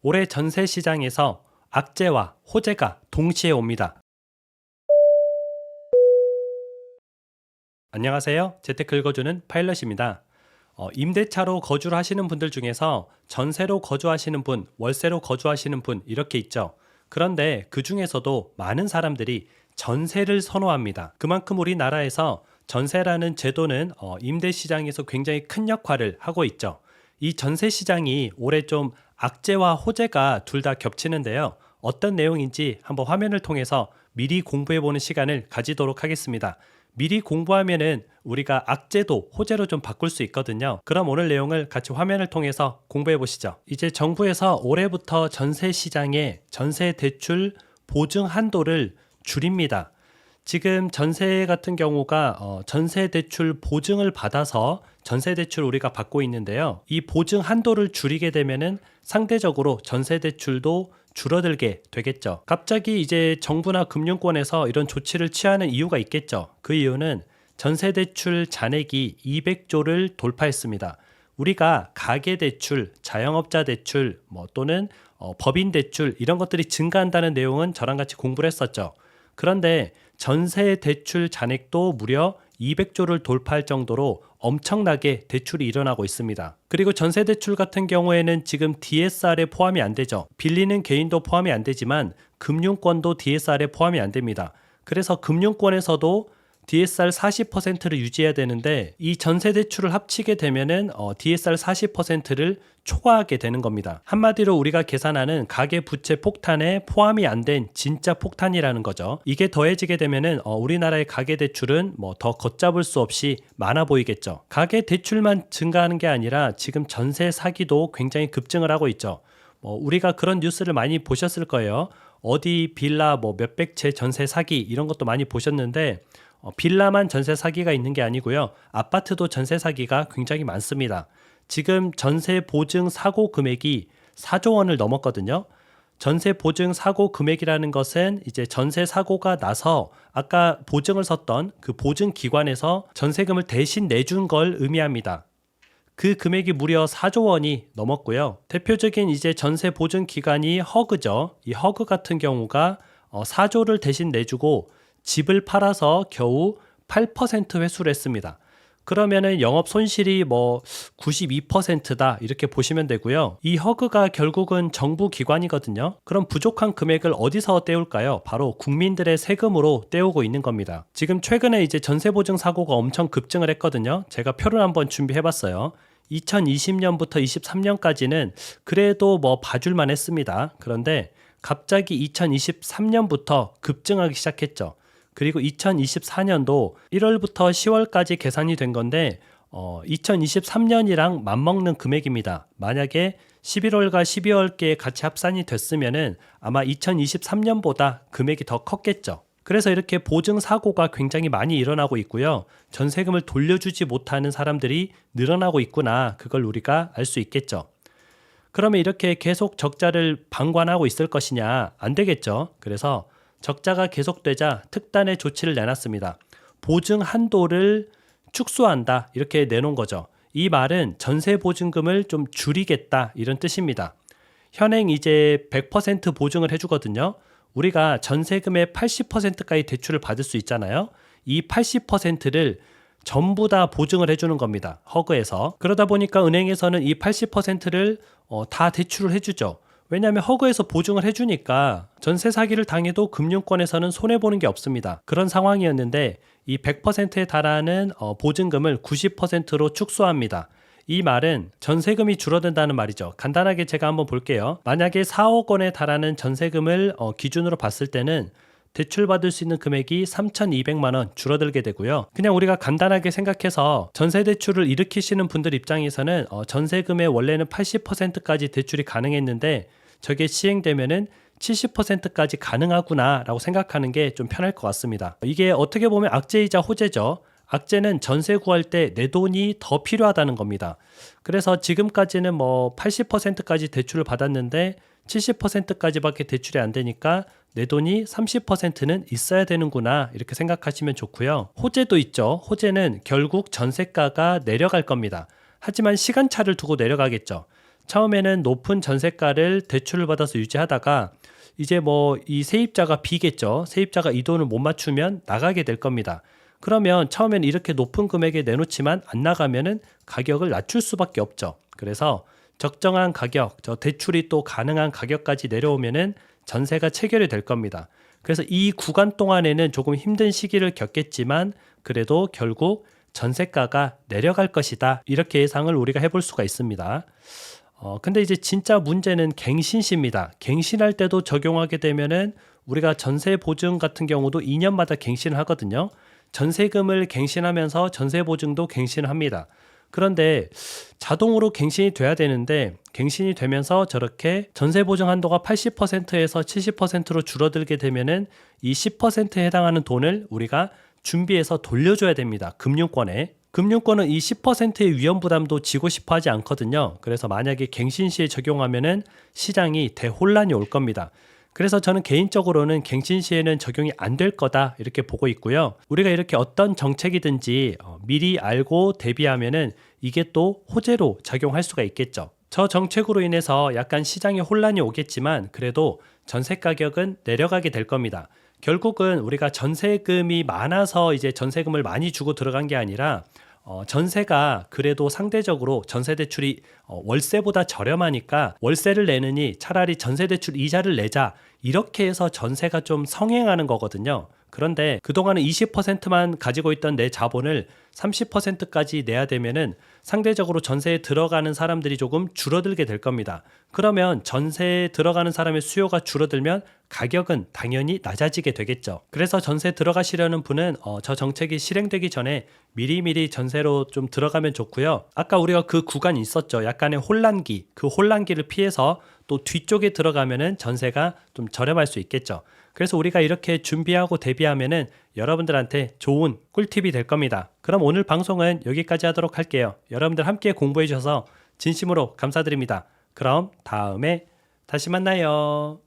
올해 전세 시장에서 악재와 호재가 동시에 옵니다. 안녕하세요. 재테크 읽어주는 파일럿입니다. 임대차로 거주를 하시는 분들 중에서 전세로 거주하시는 분, 월세로 거주하시는 분 이렇게 있죠. 그런데 그 중에서도 많은 사람들이 전세를 선호합니다. 그만큼 우리나라에서 전세라는 제도는 임대 시장에서 굉장히 큰 역할을 하고 있죠. 이 전세 시장이 올해 좀 악재와 호재가 둘 다 겹치는데요. 어떤 내용인지 한번 화면을 통해서 미리 공부해보는 시간을 가지도록 하겠습니다. 미리 공부하면은 우리가 악재도 호재로 좀 바꿀 수 있거든요. 그럼 오늘 내용을 같이 화면을 통해서 공부해 보시죠. 이제 정부에서 올해부터 전세 시장에 전세 대출 보증 한도를 줄입니다. 지금 전세 같은 경우가 전세 대출 보증을 받아서 전세 대출 우리가 받고 있는데요. 이 보증 한도를 줄이게 되면은 상대적으로 전세 대출도 줄어들게 되겠죠. 갑자기 이제 정부나 금융권에서 이런 조치를 취하는 이유가 있겠죠. 그 이유는 전세 대출 잔액이 200조를 돌파했습니다. 우리가 가계 대출, 자영업자 대출, 또는 법인 대출 이런 것들이 증가한다는 내용은 저랑 같이 공부를 했었죠. 그런데 전세 대출 잔액도 무려 200조를 돌파할 정도로 엄청나게 대출이 일어나고 있습니다. 그리고 전세 대출 같은 경우에는 지금 DSR에 포함이 안 되죠. 빌리는 개인도 포함이 안 되지만 금융권도 DSR에 포함이 안 됩니다. 그래서 금융권에서도 DSR 40%를 유지해야 되는데 이 전세 대출을 합치게 되면은 DSR 40%를 초과하게 되는 겁니다. 한마디로 우리가 계산하는 가계 부채 폭탄에 포함이 안 된 진짜 폭탄이라는 거죠. 이게 더해지게 되면은 우리나라의 가계 대출은 더 걷잡을 수 없이 많아 보이겠죠. 가계 대출만 증가하는 게 아니라 지금 전세 사기도 굉장히 급증을 하고 있죠. 우리가 그런 뉴스를 많이 보셨을 거예요. 어디 빌라 몇백 채 전세 사기 이런 것도 많이 보셨는데 빌라만 전세 사기가 있는 게 아니고요. 아파트도 전세 사기가 굉장히 많습니다. 지금 전세 보증 사고 금액이 4조 원을 넘었거든요. 전세 보증 사고 금액이라는 것은 이제 전세 사고가 나서 아까 보증을 섰던 그 보증 기관에서 전세금을 대신 내준 걸 의미합니다. 그 금액이 무려 4조 원이 넘었고요. 대표적인 이제 전세 보증 기관이 허그죠. 이 허그 같은 경우가 4조를 대신 내주고 집을 팔아서 겨우 8% 회수를 했습니다. 그러면은 영업 손실이 92%다 이렇게 보시면 되고요. 이 허그가 결국은 정부 기관이거든요. 그럼 부족한 금액을 어디서 떼올까요? 바로 국민들의 세금으로 떼오고 있는 겁니다. 지금 최근에 이제 전세 보증 사고가 엄청 급증을 했거든요. 제가 표를 한번 준비해 봤어요. 2020년부터 23년까지는 그래도 봐줄만 했습니다. 그런데 갑자기 2023년부터 급증하기 시작했죠. 그리고 2024년도 1월부터 10월까지 계산이 된 건데 2023년이랑 맞먹는 금액입니다. 만약에 11월과 12월께 같이 합산이 됐으면은 아마 2023년보다 금액이 더 컸겠죠. 그래서 이렇게 보증 사고가 굉장히 많이 일어나고 있고요. 전세금을 돌려주지 못하는 사람들이 늘어나고 있구나. 그걸 우리가 알 수 있겠죠. 그러면 이렇게 계속 적자를 방관하고 있을 것이냐? 안 되겠죠. 그래서 적자가 계속되자 특단의 조치를 내놨습니다. 보증 한도를 축소한다 이렇게 내놓은 거죠. 이 말은 전세 보증금을 좀 줄이겠다 이런 뜻입니다. 현행 이제 100% 보증을 해주거든요. 우리가 전세금의 80%까지 대출을 받을 수 있잖아요. 이 80%를 전부 다 보증을 해주는 겁니다. 허그에서. 그러다 보니까 은행에서는 이 80%를 다 대출을 해주죠. 왜냐하면 허그에서 보증을 해주니까 전세 사기를 당해도 금융권에서는 손해보는 게 없습니다. 그런 상황이었는데 이 100%에 달하는 보증금을 90%로 축소합니다. 이 말은 전세금이 줄어든다는 말이죠. 간단하게 제가 한번 볼게요. 만약에 4억 원에 달하는 전세금을 기준으로 봤을 때는 대출받을 수 있는 금액이 3,200만 원 줄어들게 되고요. 그냥 우리가 간단하게 생각해서 전세 대출을 일으키시는 분들 입장에서는 전세금의 원래는 80%까지 대출이 가능했는데 저게 시행되면은 70%까지 가능하구나 라고 생각하는 게 좀 편할 것 같습니다. 이게 어떻게 보면 악재이자 호재죠. 악재는 전세 구할 때 내 돈이 더 필요하다는 겁니다. 그래서 지금까지는 80%까지 대출을 받았는데 70%까지밖에 대출이 안 되니까 내 돈이 30%는 있어야 되는구나 이렇게 생각하시면 좋고요. 호재도 있죠. 호재는 결국 전세가가 내려갈 겁니다. 하지만 시간차를 두고 내려가겠죠. 처음에는 높은 전세가를 대출을 받아서 유지하다가 이제 뭐 이 세입자가 비겠죠. 세입자가 이 돈을 못 맞추면 나가게 될 겁니다. 그러면 처음에는 이렇게 높은 금액에 내놓지만 안 나가면은 가격을 낮출 수밖에 없죠. 그래서 적정한 가격, 저 대출이 또 가능한 가격까지 내려오면은 전세가 체결이 될 겁니다. 그래서 이 구간 동안에는 조금 힘든 시기를 겪겠지만 그래도 결국 전세가가 내려갈 것이다. 이렇게 예상을 우리가 해볼 수가 있습니다. 근데 이제 진짜 문제는 갱신시입니다. 갱신할 때도 적용하게 되면은 우리가 전세 보증 같은 경우도 2년마다 갱신을 하거든요. 전세금을 갱신하면서 전세 보증도 갱신을 합니다. 그런데 자동으로 갱신이 돼야 되는데 갱신이 되면서 저렇게 전세 보증 한도가 80%에서 70%로 줄어들게 되면은 이 10%에 해당하는 돈을 우리가 준비해서 돌려줘야 됩니다. 금융권에. 금융권은 이 10%의 위험 부담도 지고 싶어 하지 않거든요. 그래서 만약에 갱신 시에 적용하면은 시장이 대혼란이 올 겁니다. 그래서 저는 개인적으로는 갱신 시에는 적용이 안 될 거다 이렇게 보고 있고요. 우리가 이렇게 어떤 정책이든지 미리 알고 대비하면은 이게 또 호재로 작용할 수가 있겠죠. 저 정책으로 인해서 약간 시장에 혼란이 오겠지만 그래도 전세 가격은 내려가게 될 겁니다. 결국은 우리가 전세금이 많아서 이제 전세금을 많이 주고 들어간 게 아니라 전세가 그래도 상대적으로 전세대출이 월세보다 저렴하니까 월세를 내느니 차라리 전세대출 이자를 내자 이렇게 해서 전세가 좀 성행하는 거거든요. 그런데 그동안은 20%만 가지고 있던 내 자본을 30%까지 내야 되면은 상대적으로 전세에 들어가는 사람들이 조금 줄어들게 될 겁니다. 그러면 전세에 들어가는 사람의 수요가 줄어들면 가격은 당연히 낮아지게 되겠죠. 그래서 전세 들어가시려는 분은 저 정책이 실행되기 전에 미리미리 전세로 좀 들어가면 좋고요. 아까 우리가 그 구간이 있었죠. 약간의 혼란기. 그 혼란기를 피해서 또 뒤쪽에 들어가면은 전세가 좀 저렴할 수 있겠죠. 그래서 우리가 이렇게 준비하고 대비하면은 여러분들한테 좋은 꿀팁이 될 겁니다. 그럼 오늘 방송은 여기까지 하도록 할게요. 여러분들 함께 공부해 주셔서 진심으로 감사드립니다. 그럼 다음에 다시 만나요.